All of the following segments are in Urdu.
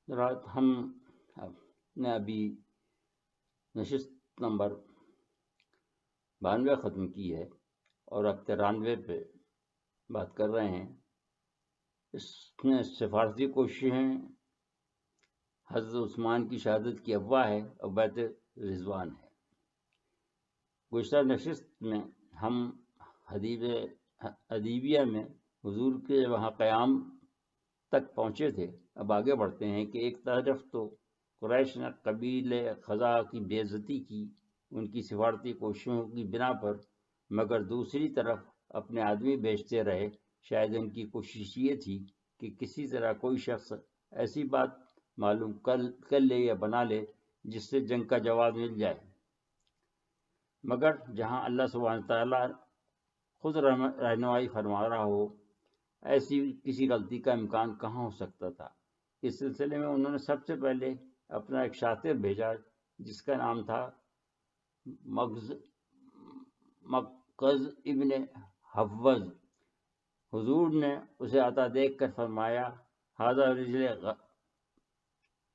رات ہم نے ابھی نشست نمبر 92 ختم کی ہے اور اب 93 پہ بات کر رہے ہیں۔ اس میں سفارتی کوششیں حضرت عثمان کی شہادت کی افواہ ہے اور بیعت رضوان ہے۔ گزشتہ نشست میں ہم حدیبیہ میں حضور کے وہاں قیام تک پہنچے تھے۔ اب آگے بڑھتے ہیں کہ ایک طرف تو قریش نے قبیلہ خزاعہ کی بے عزتی کی ان کی سفارتی کوششوں کی بنا پر، مگر دوسری طرف اپنے آدمی بھیجتے رہے۔ شاید ان کی کوشش یہ تھی کہ کسی طرح کوئی شخص ایسی بات معلوم کر لے یا بنا لے جس سے جنگ کا جواز مل جائے، مگر جہاں اللہ سبحانہ تعالیٰ خود رہنمائی فرما رہا ہو، ایسی کسی غلطی کا امکان کہاں ہو سکتا تھا۔ اس سلسلے میں انہوں نے سب سے پہلے اپنا ایک شاطر بھیجا جس کا نام تھا مقز ابن حفظ۔ حضور نے اسے آتا دیکھ کر فرمایا، ھذا رجل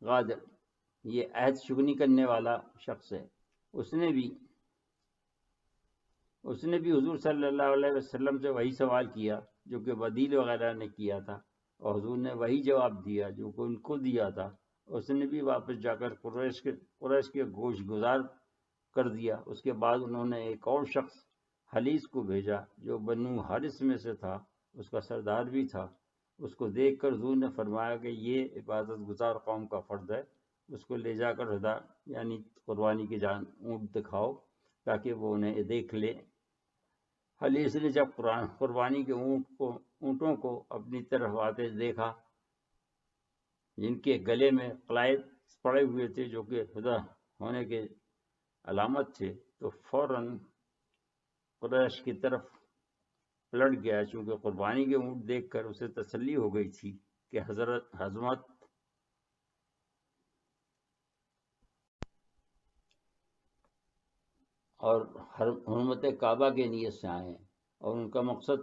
غادر، یہ عہد شکنی کرنے والا شخص ہے۔ اس نے بھی حضور صلی اللہ علیہ وسلم سے وہی سوال کیا جو کہ بدیل وغیرہ نے کیا تھا، اور حضور نے وہی جواب دیا جو کہ ان کو دیا تھا۔ اس نے بھی واپس جا کر قریش کے گوش گزار کر دیا۔ اس کے بعد انہوں نے ایک اور شخص حلیس کو بھیجا جو بنو حارث میں سے تھا، اس کا سردار بھی تھا۔ اس کو دیکھ کر حضور نے فرمایا کہ یہ عبادت گزار قوم کا فرد ہے، اس کو لے جا کر ہدا یعنی قربانی کی جان اونٹ دکھاؤ تاکہ وہ انہیں دیکھ لے۔ حلیس نے جب قربانی کے اونٹوں کو اپنی طرف آتے دیکھا جن کے گلے میں قلائد پڑے ہوئے تھے جو کہ ہدا ہونے کے علامت تھے، تو فوراً قریش کی طرف پلٹ گیا، چونکہ قربانی کے اونٹ دیکھ کر اسے تسلی ہو گئی تھی کہ حضرت اور حرمت کعبہ کے نیت سے آئے ہیں اور ان کا مقصد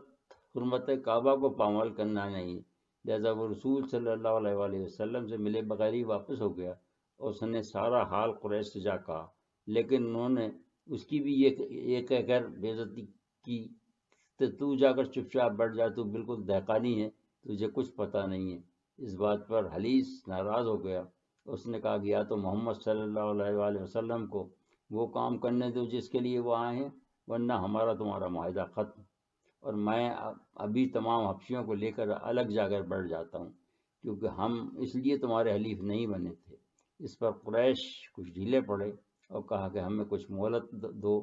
حرمت کعبہ کو پامال کرنا نہیں۔ لہذا وہ رسول صلی اللہ علیہ وآلہ وسلم سے ملے بغیر ہی واپس ہو گیا اور اس نے سارا حال قریش سے جا کہا، لیکن انہوں نے اس کی بھی یہ کہہ کر بے عزتی کی کہ تو جا کر چپ چاپ بیٹھ جا، تو بالکل دہقانی ہے، تجھے کچھ پتہ نہیں ہے۔ اس بات پر حلیس ناراض ہو گیا۔ اس نے کہا کہ یا تو محمد صلی اللہ علیہ وآلہ وسلم کو وہ کام کرنے دو جس کے لیے وہ آئے ہیں، ورنہ ہمارا تمہارا معاہدہ ختم، اور میں ابھی تمام حبشیوں کو لے کر الگ جا کر بیٹھ جاتا ہوں، کیونکہ ہم اس لیے تمہارے حلیف نہیں بنے تھے۔ اس پر قریش کچھ ڈھیلے پڑے اور کہا کہ ہمیں کچھ مہلت دو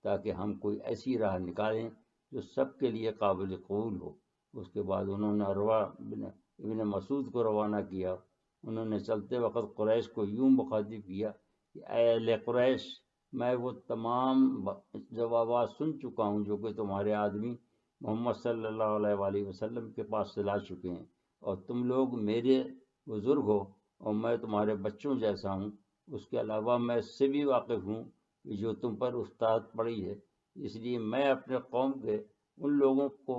تاکہ ہم کوئی ایسی راہ نکالیں جو سب کے لیے قابل قبول ہو۔ اس کے بعد انہوں نے عروہ ابن مسعود کو روانہ کیا۔ انہوں نے چلتے وقت قریش کو یوں مخاطب کیا کہ اے اہل قریش، میں وہ تمام جوابات سن چکا ہوں جو کہ تمہارے آدمی محمد صلی اللہ علیہ وآلہ وسلم کے پاس سے لا چکے ہیں، اور تم لوگ میرے بزرگ ہو اور میں تمہارے بچوں جیسا ہوں۔ اس کے علاوہ میں اس سے بھی واقف ہوں کہ جو تم پر استاد پڑی ہے، اس لیے میں اپنے قوم کے ان لوگوں کو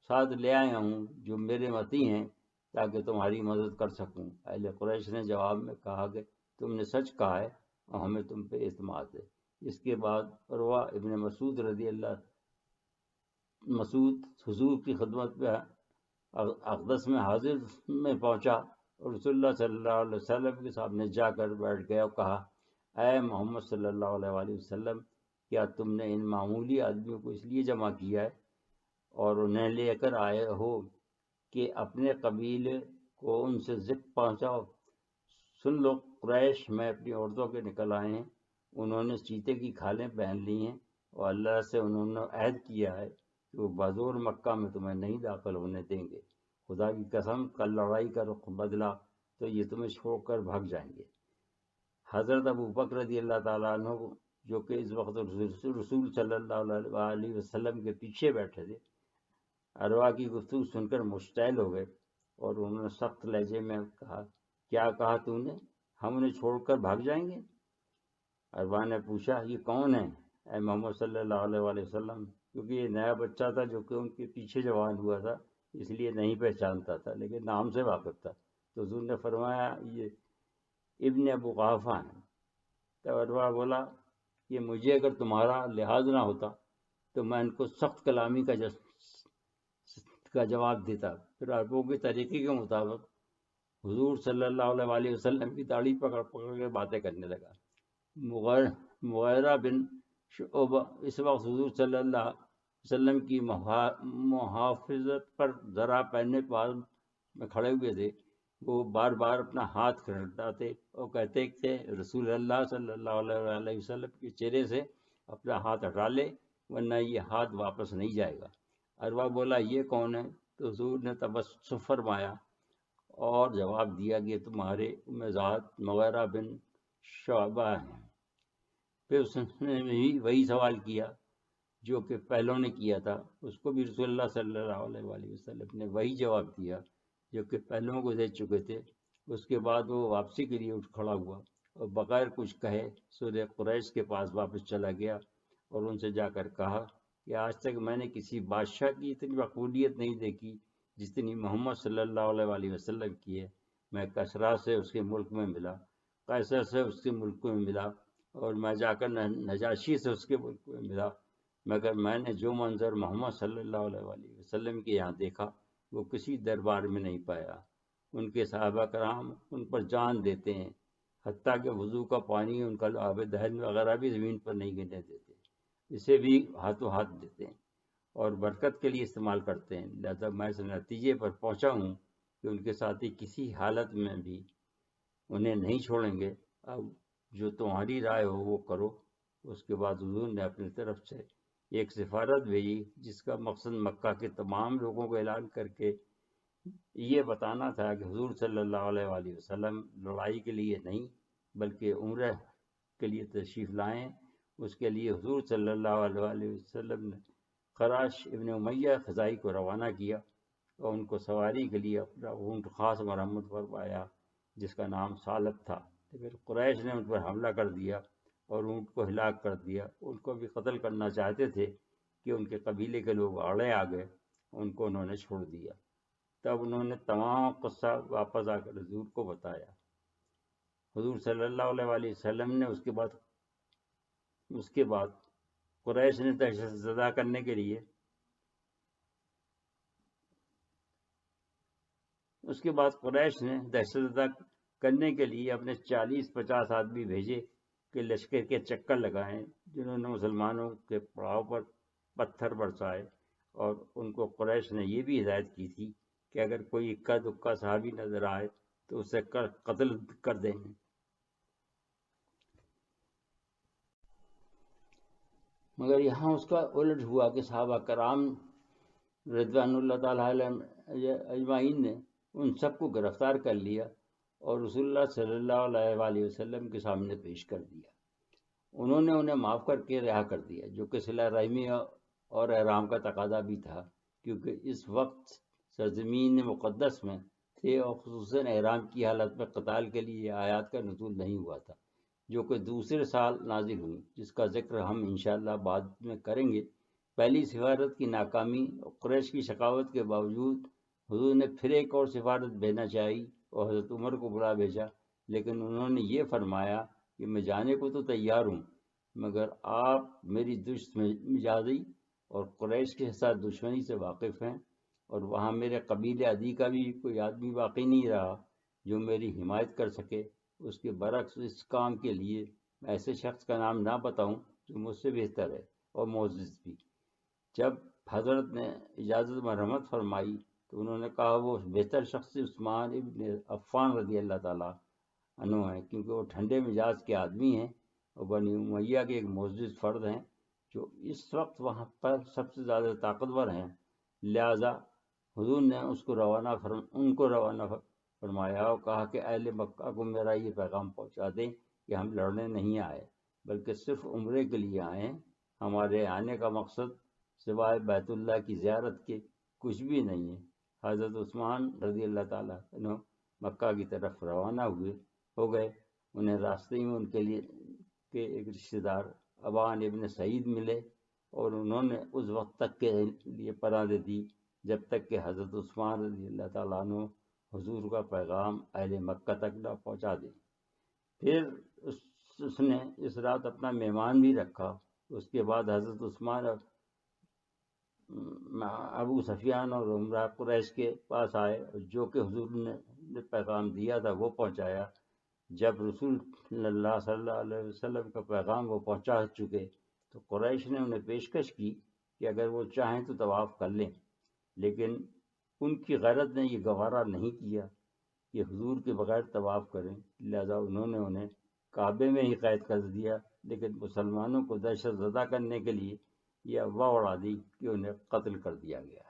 ساتھ لے آیا ہوں جو میرے متی ہیں تاکہ تمہاری مدد کر سکوں۔ اہل قریش نے جواب میں کہا کہ تم نے سچ کہا ہے اور ہمیں تم پہ اعتماد ہے۔ اس کے بعد عروہ ابن مسعود حضور کی خدمت میں اقدس میں حاضر میں پہنچا اور رسول اللہ صلی اللہ علیہ وسلم کے سامنے جا کر بیٹھ گیا اور کہا، اے محمد صلی اللہ علیہ وآلہ وسلم، کیا تم نے ان معمولی آدمیوں کو اس لیے جمع کیا ہے اور انہیں لے کر آئے ہو کہ اپنے قبیلے کو ان سے ذکر پہنچاؤ؟ سن لو قریش، میں اپنی عورتوں کے نکل آئے ہیں، انہوں نے چیتے کی کھالیں پہن لی ہیں اور اللہ سے انہوں نے عہد کیا ہے کہ وہ بازور مکہ میں تمہیں نہیں داخل ہونے دیں گے۔ خدا کی قسم، کل لڑائی کا رخ بدلا تو یہ تمہیں چھوڑ کر بھاگ جائیں گے۔ حضرت ابوبکر رضی اللہ تعالیٰ عنہ جو کہ اس وقت رسول صلی اللہ علیہ وسلم کے پیچھے بیٹھے تھے، عروہ کی گفتگو سن کر مشتعل ہو گئے اور انہوں نے سخت لہجے میں کہا، کیا کہا تو نے؟ ہم انہیں چھوڑ کر بھاگ جائیں گے؟ عروہ نے پوچھا، یہ کون ہے اے محمد صلی اللہ علیہ وآلہ وسلم؟ کیونکہ یہ نیا بچہ تھا جو کہ ان کے پیچھے جوان ہوا تھا، اس لیے نہیں پہچانتا تھا، لیکن نام سے واقف تھا۔ تو تو حضور نے فرمایا یہ ابن ابو قحافہ ہیں۔ تو عروہ بولا کہ مجھے اگر تمہارا لحاظ نہ ہوتا تو میں ان کو سخت کلامی کا جواب دیتا۔ پھر عربوں کے طریقے کے مطابق حضور صلی اللہ علیہ وسلم کی داڑھی پکڑ پکڑ کے باتیں کرنے لگا۔ مغیرہ بن شعبہ اس وقت حضور صلی اللہ علیہ وسلم کی محافظت پر ذرا پہننے پاس میں کھڑے ہوئے تھے۔ وہ بار بار اپنا ہاتھ کھڑکاتے اور کہتے کہ رسول اللہ صلی اللہ علیہ وسلم کے چہرے سے اپنا ہاتھ ہٹا لے ورنہ یہ ہاتھ واپس نہیں جائے گا۔ عروہ بولا یہ کون ہے؟ تو حضور نے تبسم فرمایا اور جواب دیا کہ تمہارے ذات مغیرہ بن شعبہ ہیں۔ پھر اس نے بھی وہی سوال کیا جو کہ پہلوں نے کیا تھا، اس کو بھی رسول اللہ صلی اللہ علیہ وسلم نے وہی جواب دیا جو کہ پہلوں کو دے چکے تھے۔ اس کے بعد وہ واپسی کے لیے اٹھ کھڑا ہوا اور بغیر کچھ کہے سورہ قریش کے پاس واپس چلا گیا اور ان سے جا کر کہا کہ آج تک میں نے کسی بادشاہ کی اتنی مقبولیت نہیں دیکھی جتنی محمد صلی اللہ علیہ وسلم کی ہے۔ میں کسرا سے اس کے ملک میں ملا، قیصر سے اس کے ملک میں ملا اور میں جا کر نجاشی سے اس کے ملک میں ملا، مگر میں نے جو منظر محمد صلی اللہ علیہ وسلم کے یہاں دیکھا وہ کسی دربار میں نہیں پایا۔ ان کے صحابہ کرام ان پر جان دیتے ہیں، حتیٰ کہ وضو کا پانی ان کا آب دہن وغیرہ بھی زمین پر نہیں گرنے دیتے، اسے بھی ہاتھوں ہاتھ دیتے ہیں اور برکت کے لیے استعمال کرتے ہیں۔ لہذا میں اس نتیجے پر پہنچا ہوں کہ ان کے ساتھی کسی حالت میں بھی انہیں نہیں چھوڑیں گے۔ اب جو تمہاری رائے ہو وہ کرو۔ اس کے بعد حضور نے اپنی طرف سے ایک سفارت بھیجی جس کا مقصد مکہ کے تمام لوگوں کو اعلان کر کے یہ بتانا تھا کہ حضور صلی اللہ علیہ وسلم لڑائی کے لیے نہیں بلکہ عمرہ کے لیے تشریف لائیں۔ اس کے لیے حضور صلی اللہ علیہ وسلم نے خراش ابن امیہ خزائی کو روانہ کیا اور ان کو سواری کے لیے اپنا اونٹ خاص مرمت فرمایا جس کا نام سالب تھا۔ پھر قریش نے ان پر حملہ کر دیا اور اونٹ کو ہلاک کر دیا۔ ان کو بھی قتل کرنا چاہتے تھے کہ ان کے قبیلے کے لوگ آڑے آ گئے، ان کو انہوں نے چھوڑ دیا۔ تب انہوں نے تمام قصہ واپس آ کر حضور کو بتایا۔ حضور صلی اللہ علیہ وسلم نے اس کے بعد قریش نے دہشت زدہ کرنے کے لیے اپنے 40-50 آدمی بھیجے کہ لشکر کے چکر لگائیں، جنہوں نے مسلمانوں کے پڑاؤ پر پتھر برسائے، اور ان کو قریش نے یہ بھی ہدایت کی تھی کہ اگر کوئی اکا دکا صحابی نظر آئے تو اسے قتل کر دیں گے۔ مگر یہاں اس کا الٹ ہوا کہ صحابہ کرام رضوان اللہ تعالیٰ علیہ اجمعین نے ان سب کو گرفتار کر لیا اور رسول اللہ صلی اللہ علیہ وسلم کے سامنے پیش کر دیا۔ انہوں نے انہیں معاف کر کے رہا کر دیا، جو کہ صلہ رحمی اور احرام کا تقاضا بھی تھا، کیونکہ اس وقت سرزمین مقدس میں تھے اور خصوصاً احرام کی حالت میں قتال کے لیے آیات کا نزول نہیں ہوا تھا، جو کہ دوسرے سال نازل ہوئی، جس کا ذکر ہم انشاءاللہ بعد میں کریں گے۔ پہلی سفارت کی ناکامی اور قریش کی شقاوت کے باوجود حضور نے پھر ایک اور سفارت بھیجنا چاہی اور حضرت عمر کو بلا بھیجا، لیکن انہوں نے یہ فرمایا کہ میں جانے کو تو تیار ہوں، مگر آپ میری مجازی اور قریش کے ساتھ دشمنی سے واقف ہیں، اور وہاں میرے قبیلے عدی کا بھی کوئی آدمی باقی نہیں رہا جو میری حمایت کر سکے۔ اس کے برعکس اس کام کے لیے میں ایسے شخص کا نام نہ بتاؤں جو مجھ سے بہتر ہے اور معزز بھی۔ جب حضرت نے اجازت مرحمت فرمائی تو انہوں نے کہا وہ بہتر شخص عثمان ابن عفان رضی اللہ تعالیٰ عنہ ہیں، کیونکہ وہ ٹھنڈے مزاج کے آدمی ہیں اور بنی امیہ کے ایک معزز فرد ہیں جو اس وقت وہاں پر سب سے زیادہ طاقتور ہیں۔ لہذا حضور نے ان کو روانہ فرمایا اور کہا کہ اہل مکہ کو میرا یہ پیغام پہنچا دیں کہ ہم لڑنے نہیں آئے بلکہ صرف عمرے کے لیے آئے ہیں۔ ہمارے آنے کا مقصد سوائے بیت اللہ کی زیارت کے کچھ بھی نہیں ہے۔ حضرت عثمان رضی اللہ تعالیٰ عنہ مکہ کی طرف روانہ ہو گئے۔ انہیں راستے میں ان کے ایک رشتہ دار ابان ابن سعید ملے اور انہوں نے اس وقت تک کے لیے پناہ دے دی جب تک کہ حضرت عثمان رضی اللہ تعالیٰ عنہ حضور کا پیغام اہل مکہ تک نہ پہنچا دیں۔ پھر اس نے اس رات اپنا مہمان بھی رکھا۔ اس کے بعد حضرت عثمان ابو سفیان اور عمرہ قریش کے پاس آئے، جو کہ حضور نے پیغام دیا تھا وہ پہنچایا۔ جب رسول اللہ صلی اللہ علیہ وسلم کا پیغام وہ پہنچا چکے تو قریش نے انہیں پیشکش کی کہ اگر وہ چاہیں تو طواف کر لیں، لیکن ان کی غیرت نے یہ گوارا نہیں کیا کہ حضور کے بغیر طواف کریں، لہذا انہوں نے انہیں کعبے میں ہی قید کر دیا، لیکن مسلمانوں کو دہشت زدہ کرنے کے لیے یہ افواہ اڑا دی کہ انہیں قتل کر دیا گیا۔